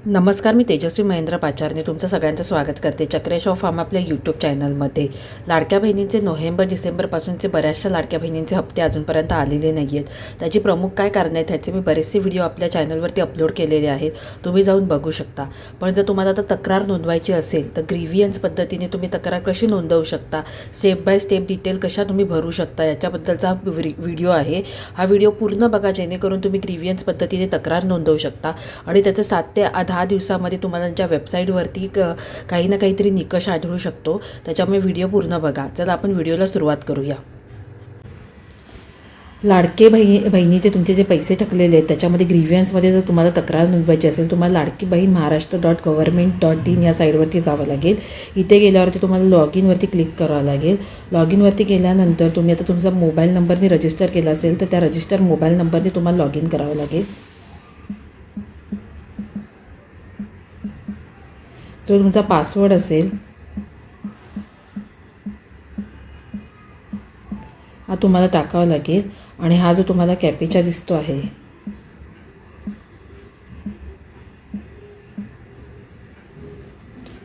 नमस्कार, मी तेजस्वी महेंद्र पाचारने तुमचं सगळ्यांचं स्वागत करते चक्रेश्वर फार्म आपल्या यूट्यूब चॅनलमध्ये. लाडक्या बहिणींचे नोव्हेंबर डिसेंबरपासूनचे बऱ्याचशा लाडक्या बहिणींचे हप्ते अजूनपर्यंत आलेले नाही आहेत. त्याची प्रमुख काय कारणं आहेत ह्याचे मी बरेचसे व्हिडिओ आपल्या चॅनलवरती अपलोड केलेले आहेत, तुम्ही जाऊन बघू शकता. पण जर तुम्हाला आता तक्रार नोंदवायची असेल तर ग्रीव्हियन्स पद्धतीने तुम्ही तक्रार कशी नोंदवू शकता, स्टेप बाय स्टेप डिटेल कशा तुम्ही भरू शकता याच्याबद्दलचा व्हिडिओ आहे. हा व्हिडिओ पूर्ण बघा जेणेकरून तुम्ही ग्रीव्हियन्स पद्धतीने तक्रार नोंदवू शकता आणि त्याचं 7 ते 10 दिवसामध्ये तुम्हाला त्यांच्या वेबसाईटवरती काही ना काहीतरी निकष आढळू शकतो. त्याच्यामुळे व्हिडिओ पूर्ण बघा. चला आपण व्हिडिओला सुरुवात करूया. लाडके बहिणीचे तुमचे जे पैसे थकलेले आहेत त्याच्यामध्ये ग्रीव्हियन्समध्ये जर तुम्हाला तक्रार नोंदवायची असेल तुम्हाला लाडकी बहीण महाराष्ट्र.gov.in या साईडवरती जावं लागेल. इथे गेल्यावरती तुम्हाला लॉग इनवरती क्लिक करावं लागेल. लॉग इनवरती गेल्यानंतर तुम्ही आता तुमचा मोबाईल नंबरने रजिस्टर केला असेल तर त्या रजिस्टर मोबाईल नंबरने तुम्हाला लॉग इन करावं लागेल. जो तुमचा पासवर्ड असेल हा तुम्हाला टाकावा लागेल आणि हा जो तुम्हाला कॅपेचा दिसतो आहे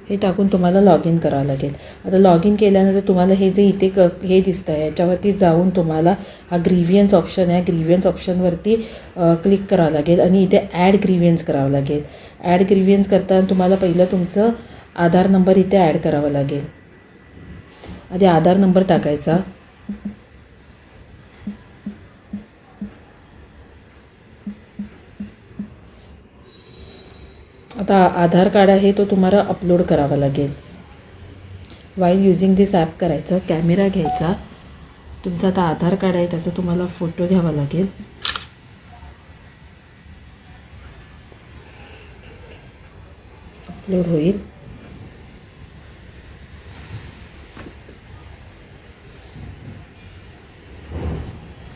हे टाकून तुम्हाला लॉग इन करावं लागेल. आता लॉग इन केल्यानंतर तुम्हाला हे जे इथे हे दिसतं आहे याच्यावरती जाऊन तुम्हाला हा ग्रीव्हियन्स ऑप्शन आहे, ग्रीव्हियन्स ऑप्शनवरती क्लिक करावं लागेल आणि इथे ॲड ग्रीव्हियन्स करावं लागेल. ॲड ग्रीव्हियन्स करताना तुम्हाला पहिलं तुमचं आधार नंबर इथे ॲड करावा लागेल. आधी आधार नंबर टाकायचा. आता आधार कार्ड आहे तो तुम्हाला अपलोड करावा लागेल. वाईल युजिंग दिस ॲप करायचं, कॅमेरा घ्यायचा. तुमचा आता आधार कार्ड आहे त्याचा तुम्हाला फोटो घ्यावा लागेल. अपलोड होईल.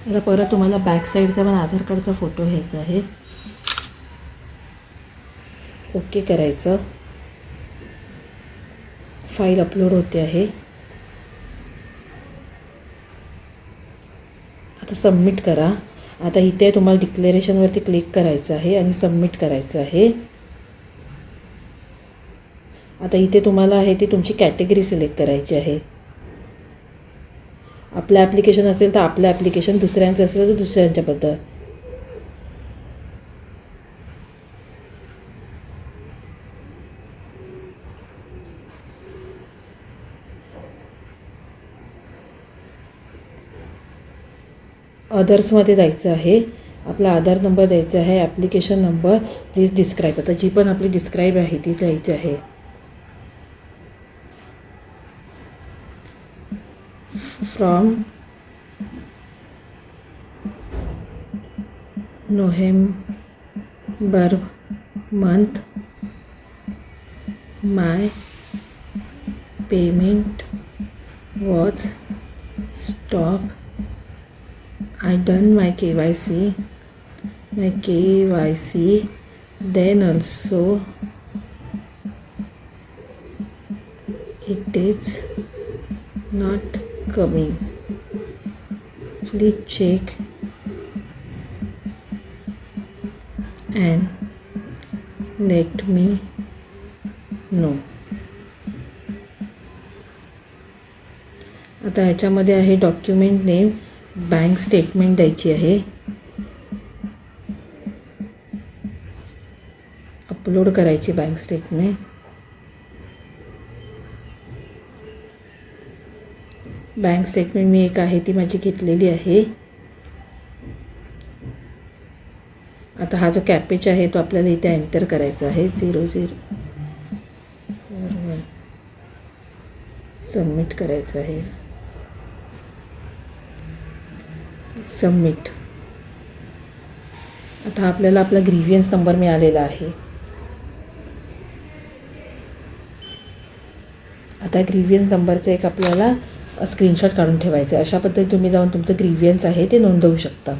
आता परत तुम्हाला बॅक साईडचा पण आधार कार्डचा फोटो घ्यायचा आहे. ओके करायचं. फाईल अपलोड होते आहे. आता सबमिट करा. आता इथे तुम्हाला डिक्लेरेशनवरती क्लिक करायचं आहे आणि सबमिट करायचं आहे. आता इथे तुम्हाला आहे ती तुमची कॅटेगरी सिलेक्ट करायची आहे. आपलं ॲप्लिकेशन असेल तर आपलं ॲप्लिकेशन, दुसऱ्यांचं असेल तर दुसऱ्यांच्याबद्दल. अदर्समध्ये जायचं आहे. आपला आधार नंबर द्यायचा आहे, ॲप्लिकेशन नंबर, प्लीज डिस्क्राईब. आता जी पण आपली डिस्क्राईब आहे ती द्यायची आहे. From November month my payment was stop. I done my KYC. Then also it is not coming. Please check and let me know. आता ह्याच्यामध्ये आहे डॉक्युमेंट नेम, बँक स्टेटमेंट द्यायची आहे. अपलोड करायची बँक स्टेटमेंट. बँक स्टेटमेंट मी एक आहे ती माझी घेतलेली आहे. आता हा जो कॅपेचा आहे तो आपल्याला इथे एंटर करायचा आहे. 0041. सबमिट करायचं आहे. सबमिट. आता आपल्याला आपला ग्रीव्हियन्स नंबर मिळालेला आहे. आता ग्रीव्हियन्स नंबरचा एक आपल्याला स्क्रीनशॉट काढून ठेवायचा आहे. अशा पद्धतीने तुम्ही जाऊन तुमचं ग्रीव्हियन्स आहे ते नोंदवू शकता.